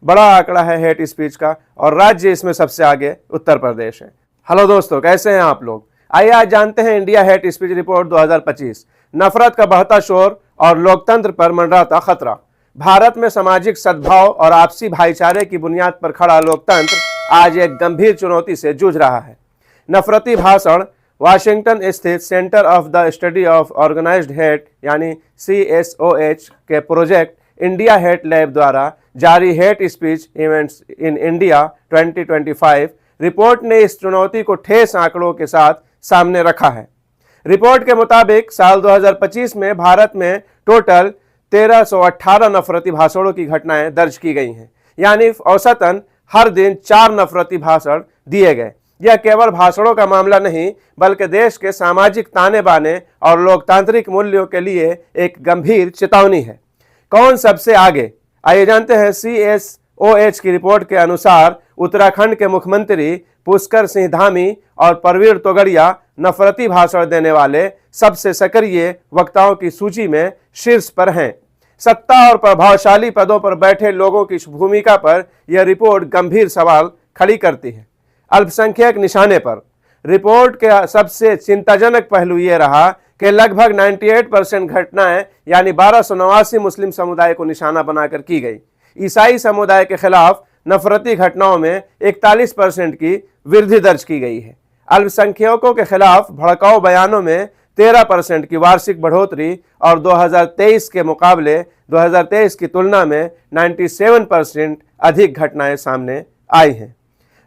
बड़ा आंकड़ा है हेट स्पीच का और राज्य इसमें सबसे आगे उत्तर प्रदेश है। हेलो दोस्तों, कैसे हैं आप लोग? आइए आज जानते हैं इंडिया हेट स्पीच रिपोर्ट 2025। नफरत का बहता शोर और लोकतंत्र पर मंडराता खतरा। भारत में सामाजिक सद्भाव और आपसी भाईचारे की बुनियाद पर खड़ा लोकतंत्र आज एक गंभीर चुनौती से जूझ रहा है। नफरती भाषण वाशिंगटन स्थित centre of the study of organised hate यानी CSOH के प्रोजेक्ट इंडिया हेट लैब द्वारा जारी hate speech events in India 2025 report ने इस चुनौती को ठोस आंकड़ों के साथ सामने रखा है। रिपोर्ट के मुताबिक साल 2025 में भारत में टोटल 1318 नफरती भाषणों की घटनाएं दर्ज की गई हैं, यानी औसतन हर दिन 4 नफरती भाषण दिए गए। यह केवल भाषणों का मामला नहीं बल्कि देश के सामाजिक ताने बाने और लोकतांत्रिक मूल्यों के लिए एक गंभीर चेतावनी है। कौन सबसे आगे? आइए जानते हैं। CSOH की रिपोर्ट के अनुसार उत्तराखंड के मुख्यमंत्री पुष्कर सिंह धामी और प्रवीण तोगड़िया नफरती भाषण देने वाले सबसे सक्रिय वक्ताओं की सूची में शीर्ष पर हैं। सत्ता और प्रभावशाली पदों पर बैठे लोगों की भूमिका पर यह रिपोर्ट गंभीर सवाल खड़ी करती है। अल्पसंख्यक निशाने पर रिपोर्ट के सबसे चिंताजनक पहलू यह रहा कि लगभग 98% घटनाएं यानी 1289 मुस्लिम समुदाय को निशाना बनाकर की गई। ईसाई समुदाय के खिलाफ नफरती घटनाओं में 41% की वृद्धि दर्ज की गई है। अल्पसंख्यकों के खिलाफ भड़काऊ बयानों में 13% की वार्षिक बढ़ोतरी और 2023 के मुकाबले 2023 की तुलना में 97% अधिक घटनाएं सामने आई हैं।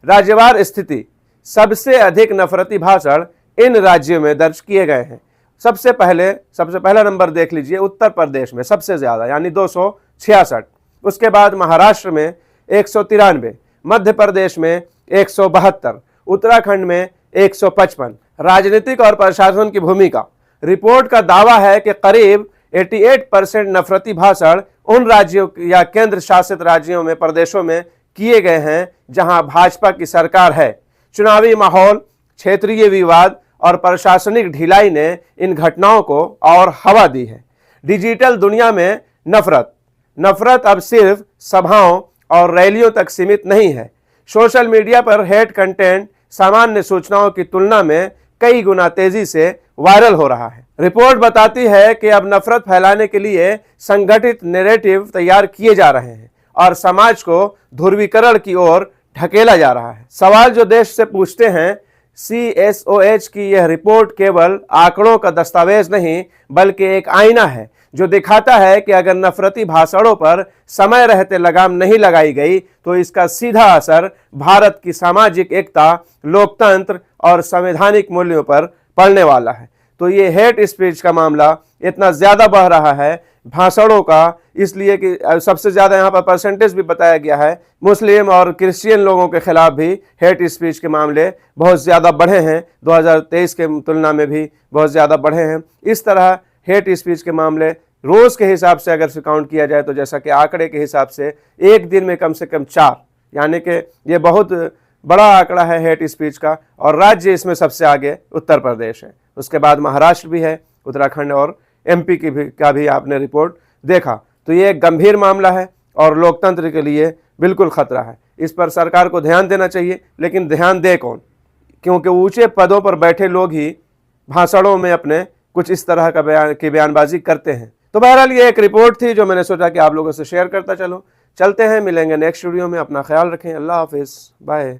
राज्यवार स्थिति। सबसे अधिक नफरती भाषण इन राज्यों में दर्ज किए गए हैं। सबसे पहला नंबर देख लीजिए, उत्तर प्रदेश में सबसे ज्यादा यानी 266। उसके बाद महाराष्ट्र में 193, मध्य प्रदेश में 172, उत्तराखंड में 155। राजनीतिक और प्रशासन की भूमिका। रिपोर्ट का दावा है कि करीब 88% नफरती भाषण उन राज्यों या केंद्र शासित राज्यों में प्रदेशों में किए गए हैं जहां भाजपा की सरकार है। चुनावी माहौल, क्षेत्रीय विवाद और प्रशासनिक ढिलाई ने इन घटनाओं को और हवा दी है। डिजिटल दुनिया में नफरत अब सिर्फ सभाओं और रैलियों तक सीमित नहीं है। सोशल मीडिया पर हेट कंटेंट सामान्य सूचनाओं की तुलना में कई गुना तेजी से वायरल हो रहा है। रिपोर्ट बताती है कि अब नफरत फैलाने के लिए संगठित नैरेटिव तैयार किए जा रहे हैं और समाज को ध्रुवीकरण की ओर ढकेला जा रहा है। सवाल जो देश से पूछते हैं, CSOH की यह रिपोर्ट केवल आंकड़ों का दस्तावेज नहीं बल्कि एक आईना है जो दिखाता है कि अगर नफरती भाषणों पर समय रहते लगाम नहीं लगाई गई तो इसका सीधा असर भारत की सामाजिक एकता, लोकतंत्र और संवैधानिक मूल्यों पर पड़ने वाला है। तो ये हेट स्पीच का मामला इतना ज्यादा बढ़ रहा है भाषणों का, इसलिए कि सबसे ज्यादा यहाँ पर परसेंटेज भी बताया गया है। मुस्लिम और क्रिश्चियन लोगों के खिलाफ भी हेट स्पीच के मामले बहुत ज्यादा बढ़े हैं, 2023 के तुलना में भी बहुत ज्यादा बढ़े हैं। इस तरह हेट स्पीच के मामले रोज के हिसाब से अगर काउंट किया जाए तो जैसा कि आंकड़े के हिसाब से एक दिन में कम से कम 4, यानी कि ये बहुत बड़ा आंकड़ा है हेट स्पीच का और राज्य इसमें सबसे आगे उत्तर प्रदेश है। उसके बाद महाराष्ट्र भी है, उत्तराखंड और MP का भी आपने रिपोर्ट देखा। तो ये एक गंभीर मामला है और लोकतंत्र के लिए बिल्कुल खतरा है। इस पर सरकार को ध्यान देना चाहिए, लेकिन ध्यान दे कौन? क्योंकि ऊंचे पदों पर बैठे लोग ही भाषणों में अपने कुछ इस तरह का बयानबाजी करते हैं। तो बहरहाल ये एक रिपोर्ट थी जो मैंने सोचा कि आप लोगों से शेयर करता चलूं। चलते हैं, मिलेंगे नेक्स्ट वीडियो में। अपना ख्याल रखें। अल्लाह हाफिज़, बाय।